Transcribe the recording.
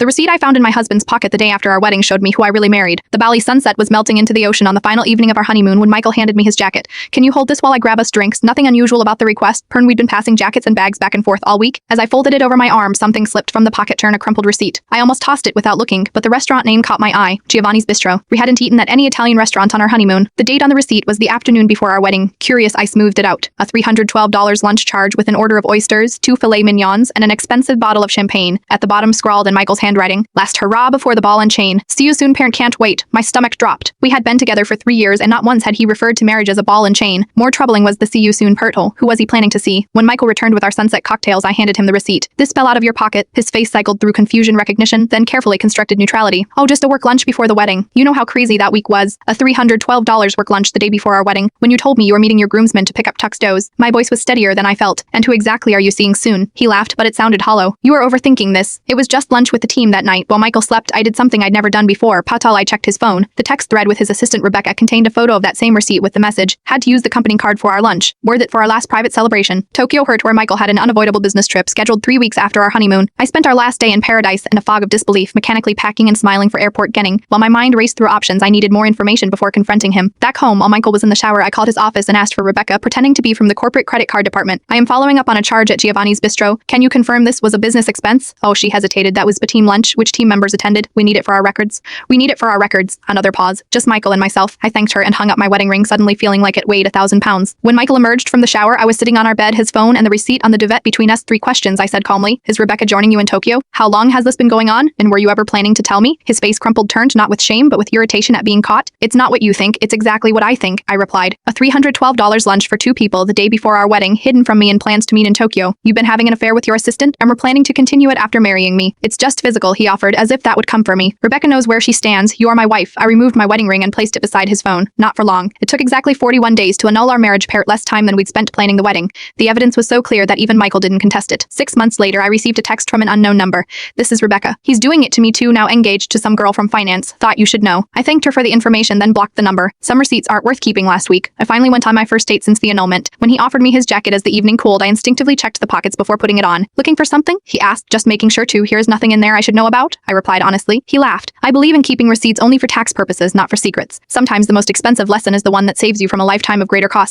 The receipt I found in my husband's pocket the day after our wedding showed me who I really married. The Bali sunset was melting into the ocean on the final evening of our honeymoon when Michael handed me his jacket. Can you hold this while I grab us drinks? Nothing unusual about the request. We'd been passing jackets and bags back and forth all week. As I folded it over my arm, something slipped from the pocket, a crumpled receipt. I almost tossed it without looking, but the restaurant name caught my eye, Giovanni's Bistro. We hadn't eaten at any Italian restaurant on our honeymoon. The date on the receipt was the afternoon before our wedding. Curious, I smoothed it out. A $312 lunch charge with an order of oysters, 2 filet mignons, and an expensive bottle of champagne. At the bottom, scrawled in Michael's handwriting, "Last hurrah before the ball and chain. See you soon, parent, can't wait." My stomach dropped. We had been together for 3 years and not once had he referred to marriage as a ball and chain. More troubling was the "see you soon" pertle. Who was he planning to see? When Michael returned with our sunset cocktails, I handed him the receipt. "This fell out of your pocket." His face cycled through confusion, recognition, then carefully constructed neutrality. "Oh, just a work lunch before the wedding. You know how crazy that week was. A $312 work lunch the day before our wedding. When you told me you were meeting your groomsmen to pick up tuxedos, my voice was steadier than I felt. And who exactly are you seeing soon?" He laughed, but it sounded hollow. "You are overthinking this. It was just lunch with the team that night. While Michael slept, I did something I'd never done before. Patal, I checked his phone. The text thread with his assistant Rebecca contained a photo of that same receipt with the message, 'Had to use the company card for our lunch. Worth it for our last private celebration.' Tokyo hurt where Michael had an unavoidable business trip scheduled 3 weeks after our honeymoon. I spent our last day in paradise in a fog of disbelief, mechanically packing and smiling for airport getting. While my mind raced through options, I needed more information before confronting him. Back home, while Michael was in the shower, I called his office and asked for Rebecca, pretending to be from the corporate credit card department. "I am following up on a charge at Giovanni's Bistro. Can you confirm this was a business expense?" "Oh," she hesitated. "That was a team lunch. Which team members attended? We need it for our records." "We need it for our records." Another pause. "Just Michael and myself." I thanked her and hung up my wedding ring, suddenly feeling like it weighed 1,000 pounds. When Michael emerged from the shower, I was sitting on our bed, his phone and the receipt on the duvet between us. "3 questions," I said calmly. "Is Rebecca joining you in Tokyo? How long has this been going on? And were you ever planning to tell me?" His face crumpled, turned not with shame, but with irritation at being caught. "It's not what you think, it's exactly what I think," I replied. "A $312 lunch for 2 people the day before our wedding, hidden from me and plans to meet in Tokyo. You've been having an affair with your assistant, and we're planning to continue it after marrying me. It's just physical," he offered, as if that would come for me. "Rebecca knows where she stands. You are my wife." I removed my wedding ring and placed it beside his phone. Not for long. It took exactly 41 days to annul our marriage, less time than we'd spent planning the wedding. The evidence was so clear that even Michael didn't contest it. 6 months later, I received a text from an unknown number. "This is Rebecca. He's doing it to me too, now engaged to some girl from finance. Thought you should know." I thanked her for the information, then blocked the number. Some receipts aren't worth keeping. Last week, I finally went on my first date since the annulment. When he offered me his jacket as the evening cooled, I instinctively checked the pockets before putting it on. "Looking for something?" he asked. "Just making sure to. Here's nothing in there I should know about," I replied honestly. He laughed. "I believe in keeping receipts only for tax purposes, not for secrets. Sometimes the most expensive lesson is the one that saves you from a lifetime of greater costs."